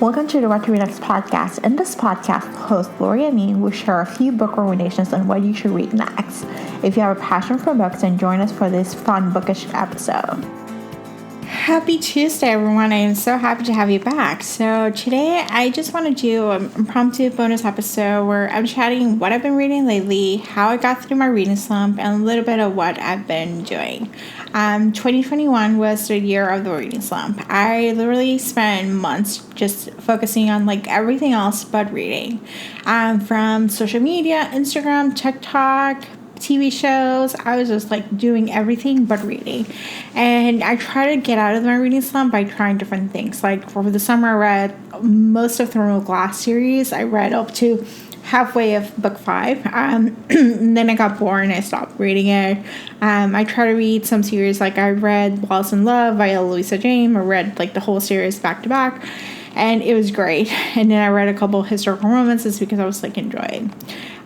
Welcome to the What to Read Next podcast. In this podcast, host Lori and me will share a few book recommendations on what you should read next. If you have a passion for books, then join us for this fun bookish episode. Happy Tuesday, everyone. I am so happy to have you back. So today I just want to do an impromptu bonus episode where I'm chatting what I've been reading lately, how I got through my reading slump, and a little bit of what I've been doing. 2021 was the year of the reading slump. I literally spent months just focusing on like everything else but reading. From social media, Instagram, TikTok, TV shows, I was just like doing everything but reading. And I try to get out of my reading slump by trying different things. Like for the summer, I read most of the Throne Glass series. I read up to halfway of book 5. And then I got bored and I stopped reading it. I try to read some series, like I read Lost in Love by Louisa James. I read like the whole series back to back. And it was great. And then I read a couple of historical romances because I was like enjoying.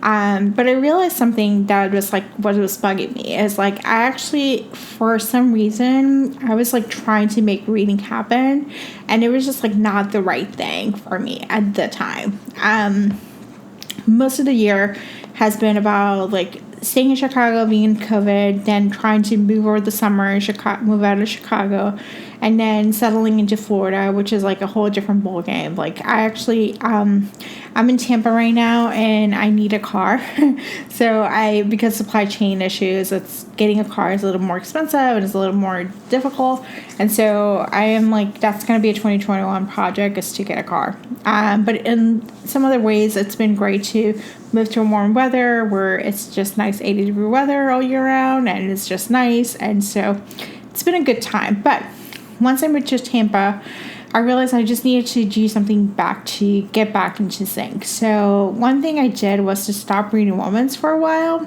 But I realized something that was like what was bugging me is like I actually, for some reason, I was like trying to make reading happen, and it was just like not the right thing for me at the time. Most of the year has been about like staying in Chicago, being in COVID, then trying to move over the summer in Chicago, move out of Chicago, and then settling into Florida, which is like a whole different ball game. Like I actually, I'm in Tampa right now, and I need a car. So because supply chain issues, it's getting a car is a little more expensive and it's a little more difficult. And so I am like, that's going to be a 2021 project, is to get a car. But in some other ways, it's been great to move to a warm weather where it's just nice 80-degree weather all year round, and it's just nice. And so it's been a good time. But once I moved to Tampa, I realized I just needed to do something back to get back into sync. So one thing I did was to stop reading romance for a while.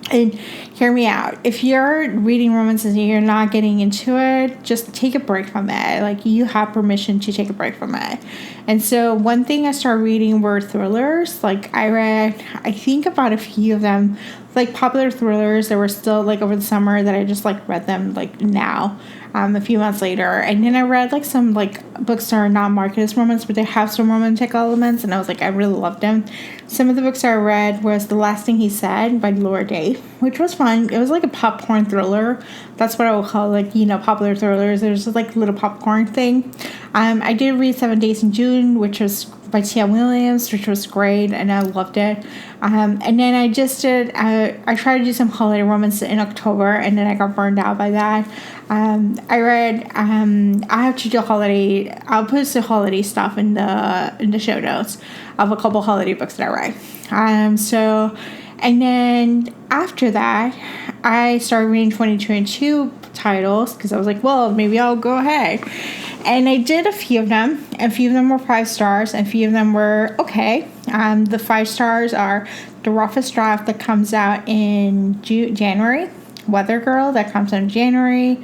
And hear me out. If you're reading romances and you're not getting into it, just take a break from it. Like, you have permission to take a break from it. And so one thing I started reading were thrillers. Like, I read, I think about a few of them, like popular thrillers that were still like over the summer that I just like read them like now, a few months later. And then I read like some like books that are not marketed as romance, but they have some romantic elements, and I was like, I really loved them. Some of the books I read was The Last Thing He Said by Laura Day, which was fun. It was like a popcorn thriller. That's what I would call like, popular thrillers. There's just like a little popcorn thing. I did read 7 Days in June, which was by Tia Williams, which was great, and I loved it. And then I just did, I tried to do some holiday romance in October, and then I got burned out by that. I read, I have to do holiday, I'll post the holiday stuff in the show notes of a couple holiday books that I read. And then after that, I started reading 2022 titles because I was like, well, maybe I'll go ahead. And I did a few of them. A few of them were 5 stars, and a few of them were okay. The 5 stars are The Roughest Draft, that comes out in January. Weather Girl, that comes out in January.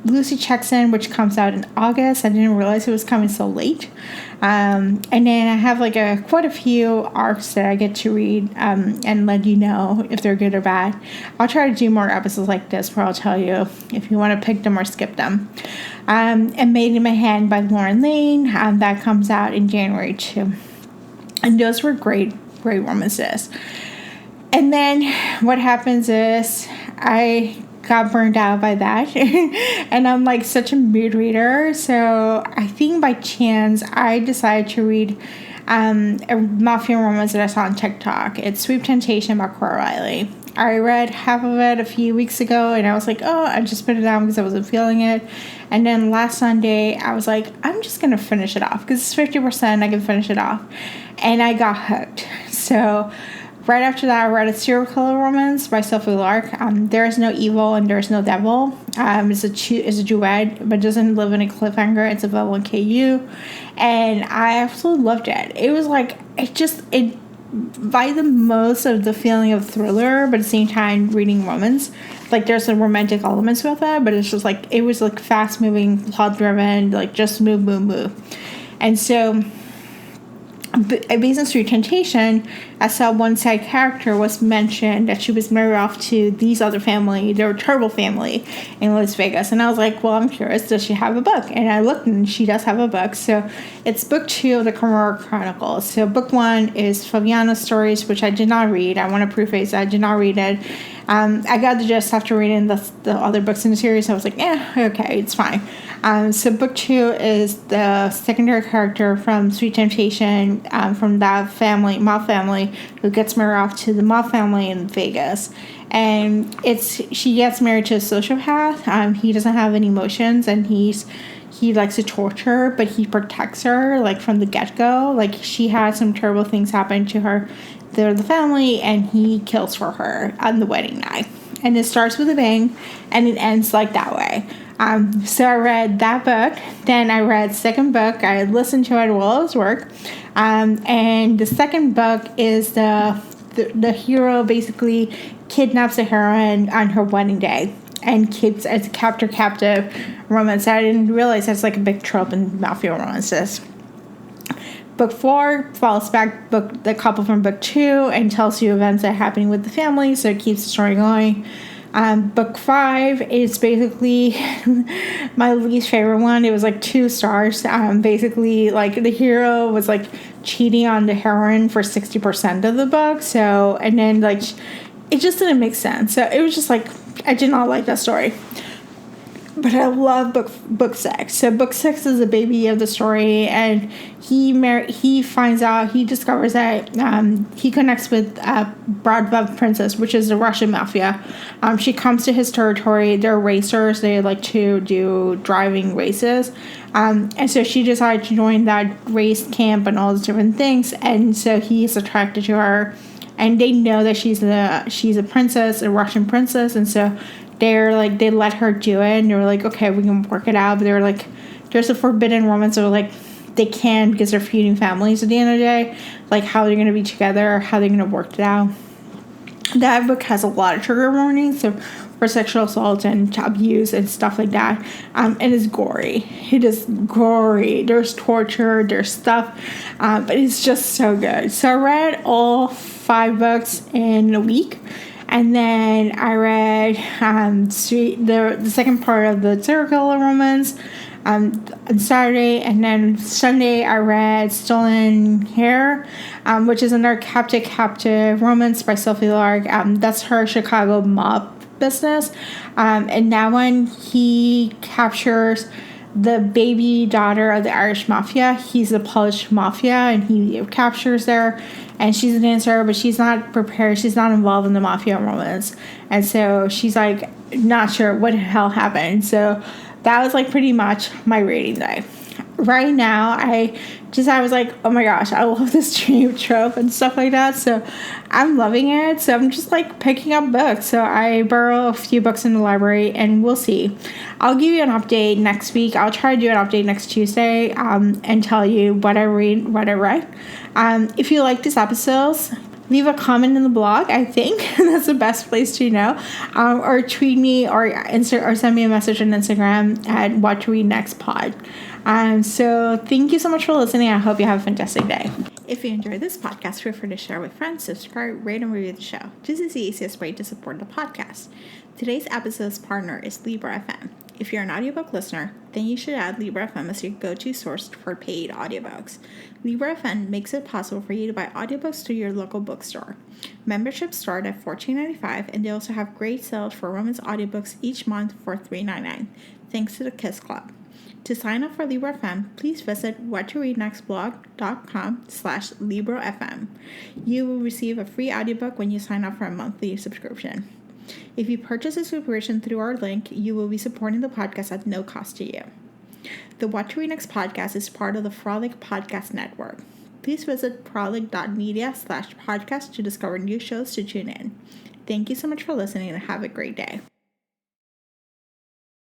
Lucy Checks In, which comes out in August. I didn't realize it was coming so late. And then I have like quite a few arcs that I get to read and let you know if they're good or bad. I'll try to do more episodes like this where I'll tell you if you want to pick them or skip them. And Made in My Hand by Lauren Lane, that comes out in January too. And those were great romances. And then what happens is I got burned out by that. And I'm like such a mood reader. So I think by chance I decided to read a Mafia Romance that I saw on TikTok. It's Sweet Temptation by Cora Riley. I read half of it a few weeks ago, and I was like, oh, I just put it down because I wasn't feeling it. And then last Sunday, I was like, I'm just going to finish it off because it's 50%. I can finish it off. And I got hooked. So right after that, I read a serial killer romance by Sophie Lark. There is no evil and there is no devil. It's a duet, but doesn't live in a cliffhanger. It's available in KU, and I absolutely loved it. It was like it by the most of the feeling of thriller, but at the same time reading romance. Like there's some romantic elements with it, but it's just like it was like fast moving, plot driven, like just move. And so based on Sweet Temptation, I saw one side character was mentioned that she was married off to these other family, their terrible family in Las Vegas. And I was like, well, I'm curious, does she have a book? And I looked and she does have a book. So it's book 2 of the Camorra Chronicles. So book 1 is Fabiana's stories, which I did not read. I want to preface that I did not read it. I got the gist after reading the other books in the series. I was like, okay, it's fine. So book 2 is the secondary character from Sweet Temptation, from that family, Moth family, who gets married off to the Moth family in Vegas. And she gets married to a sociopath. He doesn't have any emotions, and he likes to torture her, but he protects her, like, from the get-go. Like, she had some terrible things happen to her, the family, and he kills for her on the wedding night. And it starts with a bang, and it ends like that way. So I read that book. Then I read second book. I listened to it while I was work. And the second book is the hero basically kidnaps a heroine on her wedding day and keeps as a captive romance. I didn't realize that's like a big trope in Mafia Romances. Book 4 follows back the couple from book 2 and tells you events that are happening with the family, so it keeps the story going. Book 5 is basically my least favorite one. It was like 2 stars. Basically, like, the hero was like cheating on the heroine for 60% of the book. So, and then, like, it just didn't make sense. So it was just like, I did not like that story. But I love book 6. So book 6 is the baby of the story, and he discovers that he connects with Bradva Princess, which is the Russian mafia. She comes to his territory. They're racers. They like to do driving races. And so she decided to join that race camp and all those different things. And so he's attracted to her, and they know that she's a princess, a Russian princess, and so they let her do it, and they were like, okay, we can work it out. But they were like, there's a forbidden romance, so like, they can, because they're feuding families at the end of the day, like how they're going to be together, how they're going to work it out. That book has a lot of trigger warnings, so for sexual assault and abuse and stuff like that. And it's gory. It is gory. There's torture, there's stuff, but it's just so good. So I read all 5 books in a week. And then I read the second part of the serial killer romance on Saturday. And then Sunday I read Stolen Hair, which is another captive romance by Sophie Lark. That's her Chicago mob business. And that one, he captures the baby daughter of the Irish mafia. He's the Polish mafia, and he captures her. And she's a dancer, but she's not prepared. She's not involved in the mafia romance. And so she's like, not sure what the hell happened. So that was like pretty much my reading day. Right now, I was like, oh my gosh, I love this dream trope and stuff like that. So I'm loving it. So I'm just like picking up books. So I borrow a few books in the library, and we'll see. I'll give you an update next week. I'll try to do an update next Tuesday and tell you what I read. If you like these episodes, leave a comment in the blog. I think that's the best place to know. Or tweet me or send me a message on Instagram at What to Read Next Pod. So thank you so much for listening. I hope you have a fantastic day. If you enjoyed this podcast, feel free to share with friends, subscribe, rate, and review the show. This is the easiest way to support the podcast. Today's episode's partner is Libra FM. If you're an audiobook listener, then you should add Libra FM as your go-to source for paid audiobooks. Libra FM makes it possible for you to buy audiobooks through your local bookstore. Memberships start at $14.95, and they also have great sales for romance audiobooks each month for $3.99, thanks to the Kiss Club. To sign up for Libra FM, please visit whattoreadnextblog.com/LibraFM. You will receive a free audiobook when you sign up for a monthly subscription. If you purchase a subscription through our link, you will be supporting the podcast at no cost to you. The What to Read Next podcast is part of the Frolic Podcast Network. Please visit frolic.media/podcast to discover new shows to tune in. Thank you so much for listening, and have a great day.